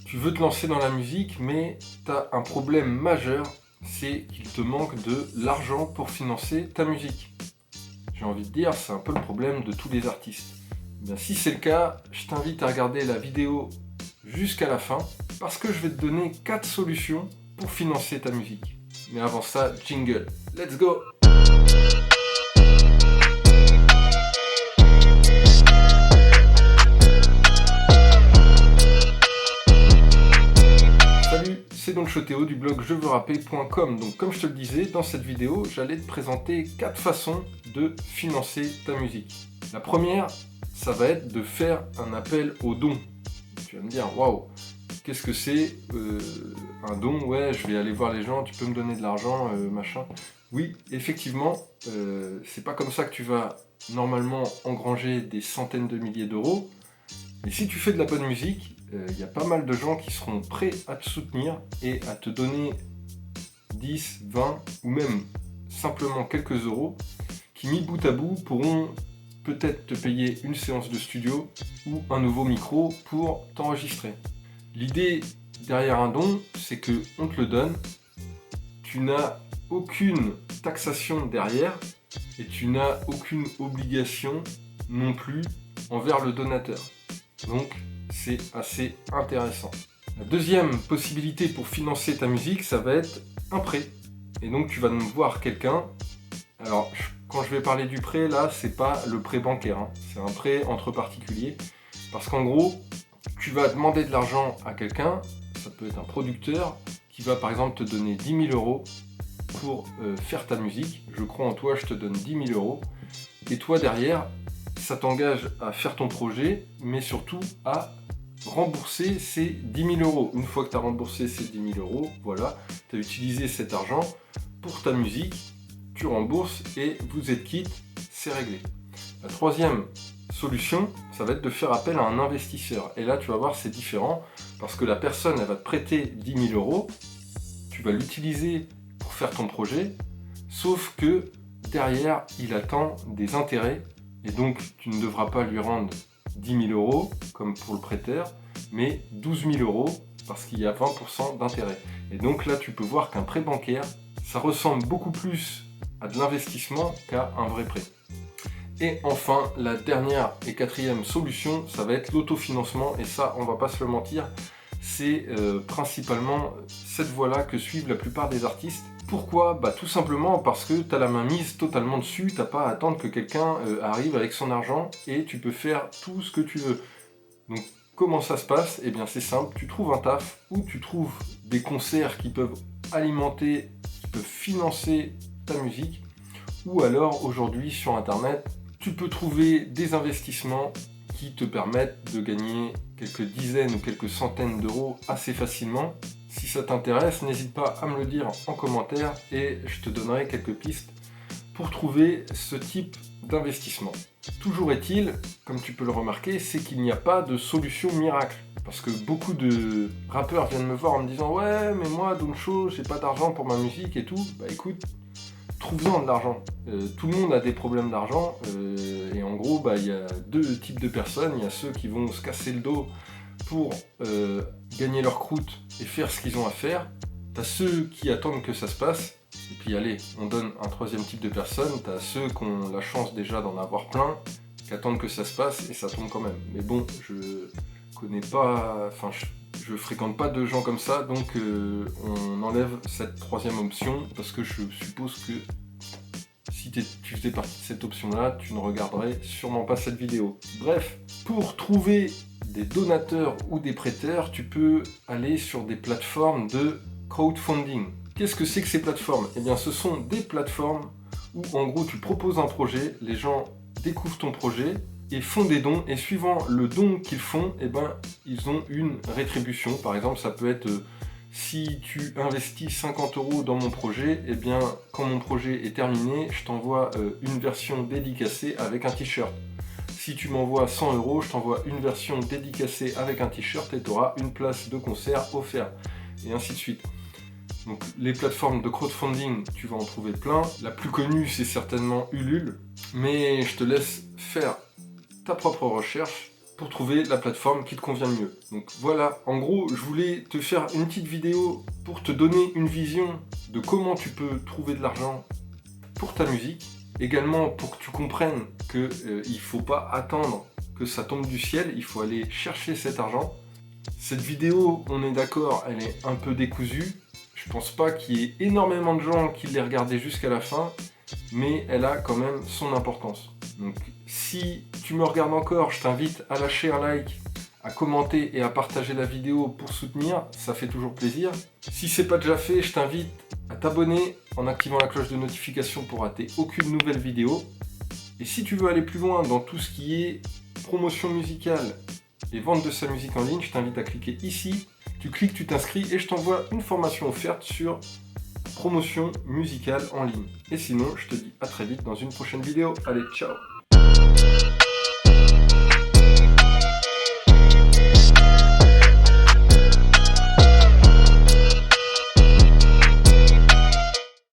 Tu veux te lancer dans la musique, mais tu as un problème majeur, c'est qu'il te manque de l'argent pour financer ta musique. J'ai envie de dire, c'est un peu le problème de tous les artistes. Eh bien, si c'est le cas, je t'invite à regarder la vidéo jusqu'à la fin, parce que je vais te donner 4 solutions pour financer ta musique. Mais avant ça, jingle, let's go! Salut, c'est Don Choteo du blog jeveuxrapper.com. Donc comme je te le disais, dans cette vidéo, j'allais te présenter 4 façons de financer ta musique. La première, ça va être de faire un appel aux dons. Tu vas me dire, waouh, qu'est-ce que c'est un don? Ouais, je vais aller voir les gens, tu peux me donner de l'argent, machin. Oui, effectivement, c'est pas comme ça que tu vas normalement engranger des centaines de milliers d'euros. Mais si tu fais de la bonne musique, il y a pas mal de gens qui seront prêts à te soutenir et à te donner 10, 20 ou même simplement quelques euros qui, mis bout à bout, pourront peut-être te payer une séance de studio ou un nouveau micro pour t'enregistrer. L'idée derrière un don, c'est que on te le donne, tu n'as aucune taxation derrière et tu n'as aucune obligation non plus envers le donateur. Donc c'est assez intéressant. La deuxième possibilité pour financer ta musique, ça va être un prêt. Et donc tu vas me voir quelqu'un. Alors quand je vais parler du prêt, là, c'est pas le prêt bancaire, hein. C'est un prêt entre particuliers. Parce qu'en gros, tu vas demander de l'argent à quelqu'un, ça peut être un producteur, qui va par exemple te donner 10 000 euros pour faire ta musique. Je crois en toi, je te donne 10 000 euros. Et toi derrière, ça t'engage à faire ton projet, mais surtout à rembourser ces 10 000 euros. Une fois que tu as remboursé ces 10 000 euros, voilà, tu as utilisé cet argent pour ta musique, tu rembourses et vous êtes quitte, c'est réglé. La troisième solution, ça va être de faire appel à un investisseur. Et là, tu vas voir, c'est différent, parce que la personne, elle va te prêter 10 000 euros, tu vas l'utiliser pour faire ton projet, sauf que derrière, il attend des intérêts, et donc tu ne devras pas lui rendre 10 000 euros, comme pour le prêteur, mais 12 000 euros, parce qu'il y a 20% d'intérêt. Et donc là, tu peux voir qu'un prêt bancaire, ça ressemble beaucoup plus à de l'investissement qu'à un vrai prêt. Et enfin, la dernière et quatrième solution, ça va être l'autofinancement, et ça, on va pas se le mentir, c'est principalement cette voie-là que suivent la plupart des artistes. Pourquoi? Bah tout simplement parce que tu as la main mise totalement dessus, t'as pas à attendre que quelqu'un arrive avec son argent et tu peux faire tout ce que tu veux. Donc comment ça se passe? Eh bien c'est simple, tu trouves un taf ou tu trouves des concerts qui peuvent alimenter, qui peuvent financer ta musique, ou alors aujourd'hui sur internet, tu peux trouver des investissements qui te permettent de gagner quelques dizaines ou quelques centaines d'euros assez facilement. Si ça t'intéresse, n'hésite pas à me le dire en commentaire et je te donnerai quelques pistes pour trouver ce type d'investissement. Toujours est-il, comme tu peux le remarquer, c'est qu'il n'y a pas de solution miracle. Parce que beaucoup de rappeurs viennent me voir en me disant « Ouais, mais moi, Doncho, j'ai pas d'argent pour ma musique et tout. » Bah écoute, trouve-en de l'argent. Tout le monde a des problèmes d'argent et en gros, bah, y a deux types de personnes. Il y a ceux qui vont se casser le dos pour gagner leur croûte et faire ce qu'ils ont à faire. T'as ceux qui attendent que ça se passe. Et puis allez, on donne un troisième type de personnes. T'as ceux qui ont la chance déjà d'en avoir plein, qui attendent que ça se passe et ça tombe quand même. Mais bon, je connais pas... Enfin, je fréquente pas de gens comme ça, donc on enlève cette troisième option parce que je suppose que si tu faisais partie de cette option-là, tu ne regarderais sûrement pas cette vidéo. Bref, pour trouver des donateurs ou des prêteurs, tu peux aller sur des plateformes de crowdfunding. Qu'est-ce que c'est que ces plateformes? Eh bien, ce sont des plateformes où en gros tu proposes un projet, les gens découvrent ton projet et font des dons, et suivant le don qu'ils font, eh ben, ils ont une rétribution. Par exemple, ça peut être si tu investis 50 euros dans mon projet, eh bien, quand mon projet est terminé, je t'envoie une version dédicacée avec un t-shirt. Si tu m'envoies 100 euros, je t'envoie une version dédicacée avec un t-shirt et tu auras une place de concert offerte, et ainsi de suite. Donc les plateformes de crowdfunding, tu vas en trouver plein. La plus connue, c'est certainement Ulule, mais je te laisse faire ta propre recherche pour trouver la plateforme qui te convient le mieux. Donc voilà, en gros, je voulais te faire une petite vidéo pour te donner une vision de comment tu peux trouver de l'argent pour ta musique. Également pour que tu comprennes qu'il ne faut pas attendre que ça tombe du ciel, il faut aller chercher cet argent. Cette vidéo, on est d'accord, elle est un peu décousue. Je pense pas qu'il y ait énormément de gens qui l'aient regardée jusqu'à la fin, mais elle a quand même son importance. Donc si tu me regardes encore, je t'invite à lâcher un like, à commenter et à partager la vidéo pour soutenir, ça fait toujours plaisir. Si c'est pas déjà fait, je t'invite à t'abonner en activant la cloche de notification pour rater aucune nouvelle vidéo. Et si tu veux aller plus loin dans tout ce qui est promotion musicale et vente de sa musique en ligne, je t'invite à cliquer ici. Tu cliques, tu t'inscris et je t'envoie une formation offerte sur promotion musicale en ligne. Et sinon, je te dis à très vite dans une prochaine vidéo. Allez, ciao!